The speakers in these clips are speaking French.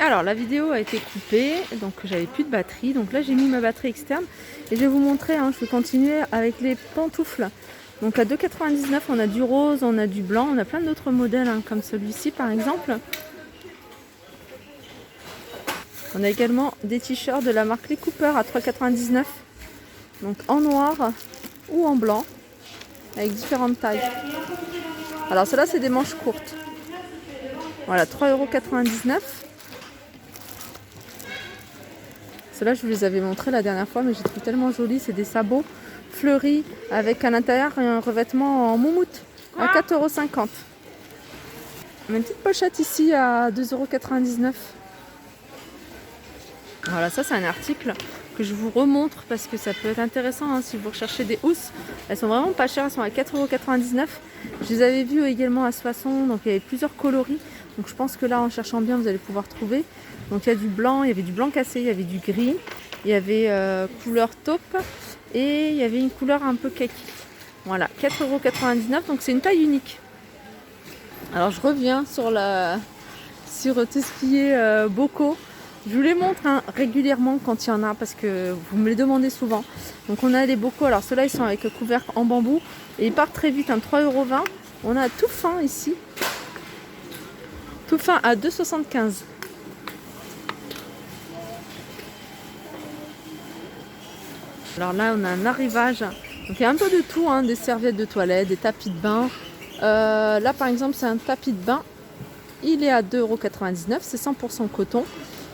Alors la vidéo a été coupée, donc j'avais plus de batterie. Donc là j'ai mis ma batterie externe et je vais vous montrer, je vais continuer avec les pantoufles. Donc à 2,99 €, on a du rose, on a du blanc, on a plein d'autres modèles comme celui-ci par exemple. On a également des t-shirts de la marque Lee Cooper à 3,99 €. Donc en noir ou en blanc, avec différentes tailles. Alors ceux-là c'est des manches courtes. Voilà, 3,99 €. Ceux-là, je vous les avais montrés la dernière fois, mais j'ai trouvé tellement jolis. C'est des sabots fleuris avec à l'intérieur un revêtement en moumoute à 4,50 €. On a une petite pochette ici à 2,99 €. Voilà, ça c'est un article que je vous remontre parce que ça peut être intéressant si vous recherchez des housses. Elles sont vraiment pas chères, elles sont à 4,99 €. Je les avais vues également à Soissons, donc il y avait plusieurs coloris. Donc je pense que là, en cherchant bien, vous allez pouvoir trouver. Donc il y a du blanc, il y avait du blanc cassé, il y avait du gris, il y avait couleur taupe et il y avait une couleur un peu kaki. Voilà, 4,99 €, donc c'est une taille unique. Alors je reviens sur tout ce qui est bocaux. Je vous les montre régulièrement quand il y en a parce que vous me les demandez souvent. Donc on a les bocaux, alors ceux-là ils sont avec le couvercle en bambou et ils partent très vite, 3,20 €. On a tout fin ici, tout fin à 2,75 €. Alors là on a un arrivage, donc il y a un peu de tout, des serviettes de toilette, des tapis de bain. Là par exemple c'est un tapis de bain, il est à 2,99 €, c'est 100% coton.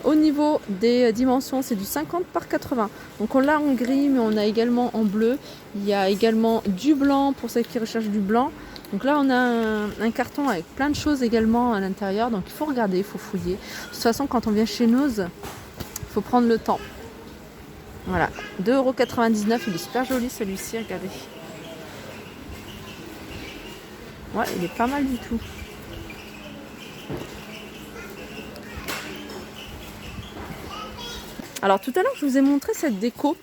Au niveau des dimensions, c'est du 50 par 80. Donc on l'a en gris, mais on a également en bleu. Il y a également du blanc pour ceux qui recherchent du blanc. Donc là, on a un carton avec plein de choses également à l'intérieur. Donc il faut regarder, il faut fouiller. De toute façon, quand on vient chez nous, il faut prendre le temps. Voilà, 2,99 €. Il est super joli celui-ci, regardez. Ouais, il est pas mal du tout. Alors tout à l'heure, je vous ai montré cette déco.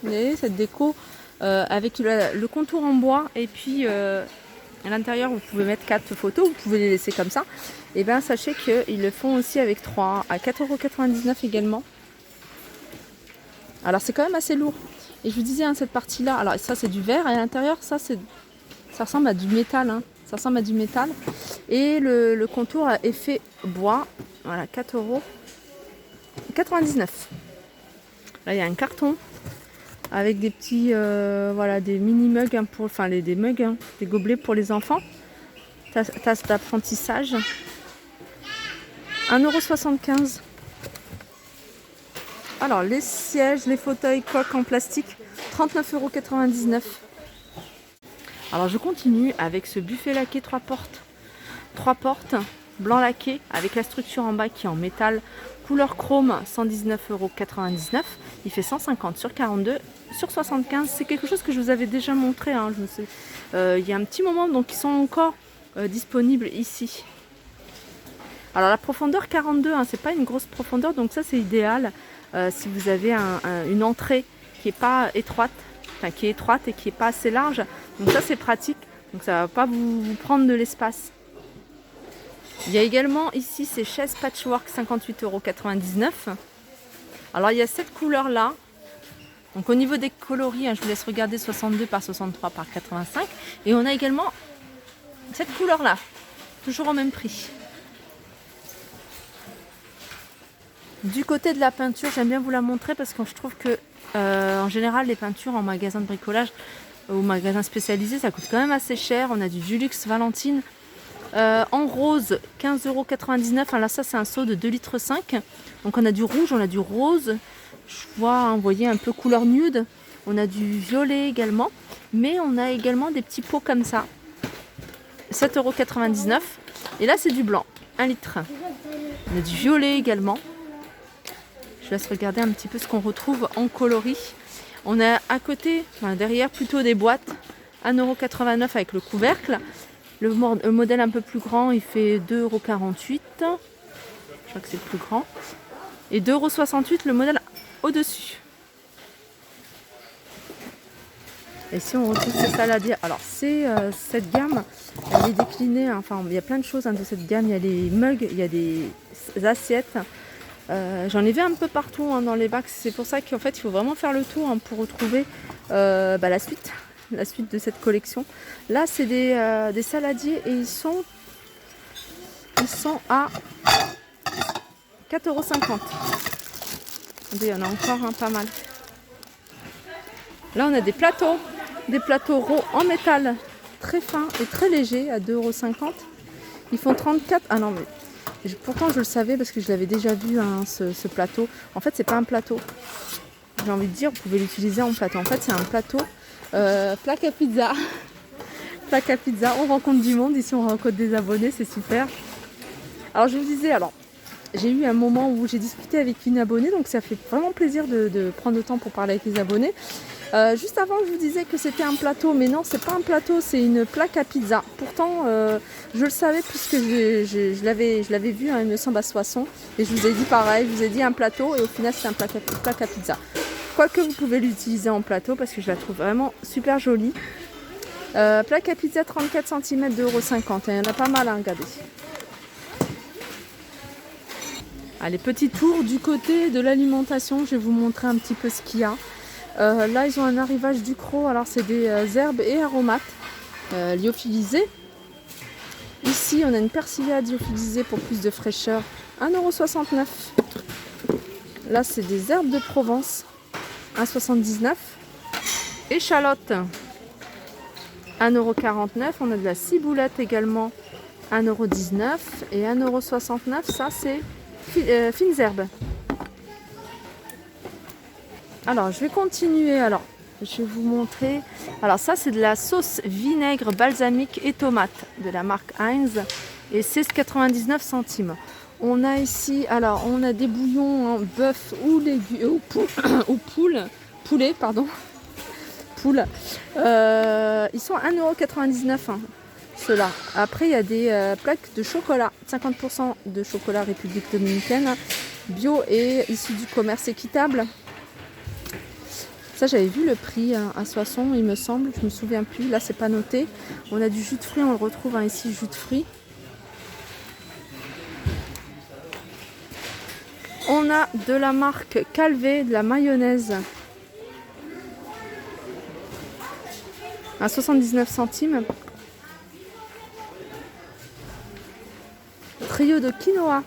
Vous voyez, cette déco avec le contour en bois et puis à l'intérieur, vous pouvez mettre 4 photos, vous pouvez les laisser comme ça. Et bien, sachez qu'ils le font aussi avec 3 à 4,99 € également. Alors, c'est quand même assez lourd. Et je vous disais, cette partie-là, alors ça, c'est du verre et à l'intérieur, ça ressemble à du métal. Ça ressemble à du métal. Et le contour a effet bois. Voilà, 4,99 €. Là, il y a un carton avec des petits, des mini mugs des mugs, des gobelets pour les enfants. Tasse d'apprentissage. 1,75 €. Alors les sièges, les fauteuils, coques en plastique, 39,99 €. Alors je continue avec ce buffet laqué 3 portes. 3 portes, blanc laqué avec la structure en bas qui est en métal. Couleur chrome, 119,99 €. Il fait 150 sur 42 sur 75. C'est quelque chose que je vous avais déjà montré. Il y a un petit moment, donc ils sont encore disponibles ici. Alors la profondeur 42, c'est pas une grosse profondeur, donc ça c'est idéal si vous avez une entrée qui est pas étroite, qui est étroite et qui est pas assez large. Donc ça c'est pratique. Donc ça va pas vous prendre de l'espace. Il y a également ici ces chaises patchwork, 58,99 €. Alors il y a cette couleur là. Donc au niveau des coloris, je vous laisse regarder 62 par 63 par 85. Et on a également cette couleur là, toujours au même prix. Du côté de la peinture, j'aime bien vous la montrer parce que je trouve que en général les peintures en magasin de bricolage ou magasin spécialisé, ça coûte quand même assez cher. On a du Dulux Valentine. En rose, 15,99 €. Là, ça, c'est un seau de 2,5 litres. Donc, on a du rouge, on a du rose. Je vois, vous voyez, un peu couleur nude. On a du violet également. Mais on a également des petits pots comme ça. 7,99 €. Et là, c'est du blanc, 1 litre. On a du violet également. Je laisse regarder un petit peu ce qu'on retrouve en coloris. On a à côté, derrière, plutôt des boîtes. 1,89 € avec le couvercle. Le modèle un peu plus grand, il fait 2,48 €. Je crois que c'est le plus grand. Et 2,68 € le modèle au-dessus. Et si on retrouve ces saladiers, alors cette gamme, elle est déclinée, enfin il y a plein de choses de cette gamme, il y a des mugs, il y a des assiettes. J'en ai vu un peu partout dans les bacs, c'est pour ça qu'en fait il faut vraiment faire le tour pour retrouver la suite de cette collection. Là c'est des saladiers et ils sont à 4,50 €. Il y en a encore pas mal. Là on a des plateaux ronds en métal très fins et très légers à 2,50 €. Ils font 34. Ah non mais pourtant je le savais parce que je l'avais déjà vu ce plateau. En fait c'est pas un plateau. J'ai envie de dire, vous pouvez l'utiliser en plateau. En fait c'est un plateau plaque à pizza. Plaque à pizza. On rencontre du monde. Ici on rencontre des abonnés, c'est super. Alors je vous disais, j'ai eu un moment où j'ai discuté avec une abonnée, donc ça fait vraiment plaisir de prendre le temps pour parler avec les abonnés. Juste avant, je vous disais que c'était un plateau, mais non, c'est pas un plateau, c'est une plaque à pizza. Pourtant, je le savais puisque je l'avais vu, il me semble, à Soissons. Et je vous ai dit pareil, je vous ai dit un plateau, et au final, c'est un plaque à pizza. Quoique vous pouvez l'utiliser en plateau parce que je la trouve vraiment super jolie. Plaque à pizza 34 cm, 2,50 €. Il y en a pas mal, regardez. Allez, petit tour du côté de l'alimentation, je vais vous montrer un petit peu ce qu'il y a. Là, ils ont un arrivage Ducros, alors c'est des herbes et aromates lyophilisées. Ici, on a une persillade lyophilisée pour plus de fraîcheur, 1,69 €. Là, c'est des herbes de Provence, 1,79 €. Échalote, 1,49 €. On a de la ciboulette également, 1,19 € et 1,69 €. Ça, c'est fines herbes. Alors je vais continuer, je vais vous montrer. Alors ça c'est de la sauce vinaigre balsamique et tomate de la marque Heinz et c'est 99 centimes. On a ici, on a des bouillons en bœuf ou poulet, pardon. Poule. Ils sont à 1,99 €, ceux-là. Après il y a des plaques de chocolat, 50% de chocolat République Dominicaine, bio et issu du commerce équitable. Ça, j'avais vu le prix à Soissons, il me semble, je me souviens plus. Là, c'est pas noté. On a du jus de fruits, on le retrouve ici, jus de fruits. On a de la marque Calvé, de la mayonnaise à 79 centimes. Trio de quinoa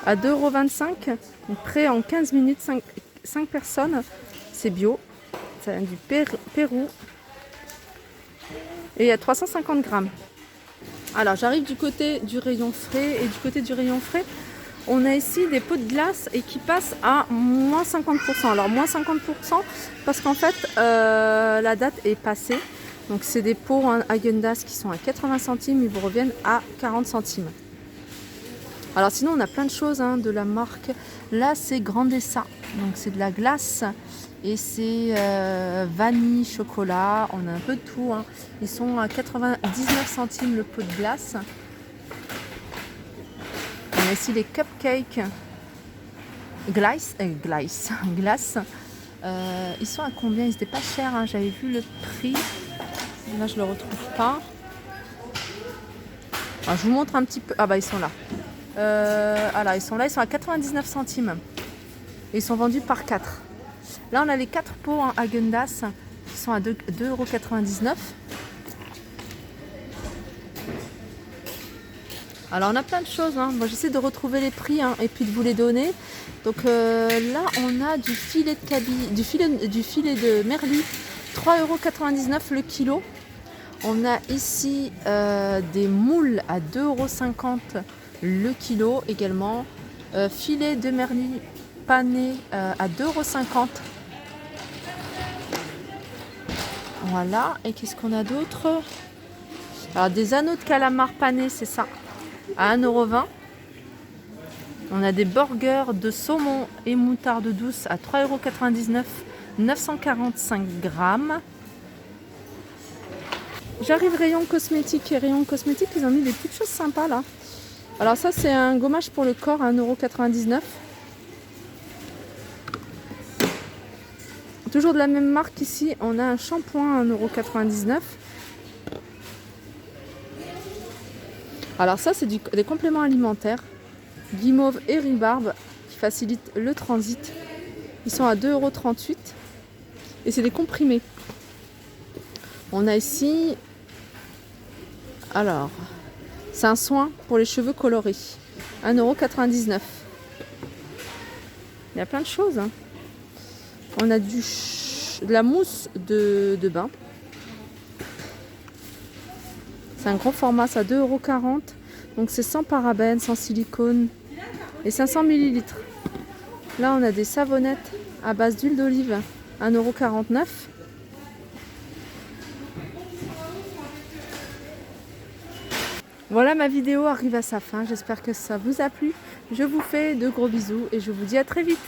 à 2,25 €. Prêt en 15 minutes, 5 personnes. C'est bio. Ça vient du Pérou. Et il y a 350 grammes. Alors j'arrive du côté du rayon frais. Et du côté du rayon frais, on a ici des pots de glace et qui passent à moins 50%. Alors moins 50% parce qu'en fait la date est passée. Donc c'est des pots Häagen-Dazs qui sont à 80 centimes. Ils vous reviennent à 40 centimes. Alors sinon on a plein de choses de la marque. Là c'est Grandessa. Donc c'est de la glace. Et c'est vanille, chocolat. On a un peu de tout. Ils sont à 99 centimes le pot de glace. On a ici les cupcakes glace. Ils sont à combien? Ils n'étaient pas chers. J'avais vu le prix. Là, je ne le retrouve pas. Alors, je vous montre un petit peu. Ah bah, ils sont là. Ils sont là. Ils sont à 99 centimes. Et ils sont vendus par 4. Là, on a les 4 pots Häagen-Dazs qui sont à 2,99 €. Alors on a plein de choses. Moi j'essaie de retrouver les prix et puis de vous les donner. Donc là on a du filet de cabillaud, du filet de merlu, 3,99 € le kilo. On a ici des moules à 2,50 € le kilo également. Filet de merlu pané à 2,50 €. Voilà. Et qu'est-ce qu'on a d'autre? Alors des anneaux de calamar panés, c'est ça, à 1,20 €. On a des burgers de saumon et moutarde douce à 3,99 €, 945 grammes. J'arrive rayon cosmétique. Et rayon cosmétique, ils ont mis des petites choses sympas là. Alors ça c'est un gommage pour le corps à 1,99 €. Toujours de la même marque ici, on a un shampoing à 1,99 €. Alors ça, c'est des compléments alimentaires. Guimauve et rhubarbe qui facilitent le transit. Ils sont à 2,38 € et c'est des comprimés. On a ici, alors, c'est un soin pour les cheveux colorés, 1,99 €. Il y a plein de choses, hein. On a de la mousse de bain. C'est un gros format, ça, 2,40 €. Donc c'est sans parabènes, sans silicone et 500 ml. Là, on a des savonnettes à base d'huile d'olive, 1,49 €. Voilà, ma vidéo arrive à sa fin. J'espère que ça vous a plu. Je vous fais de gros bisous et je vous dis à très vite.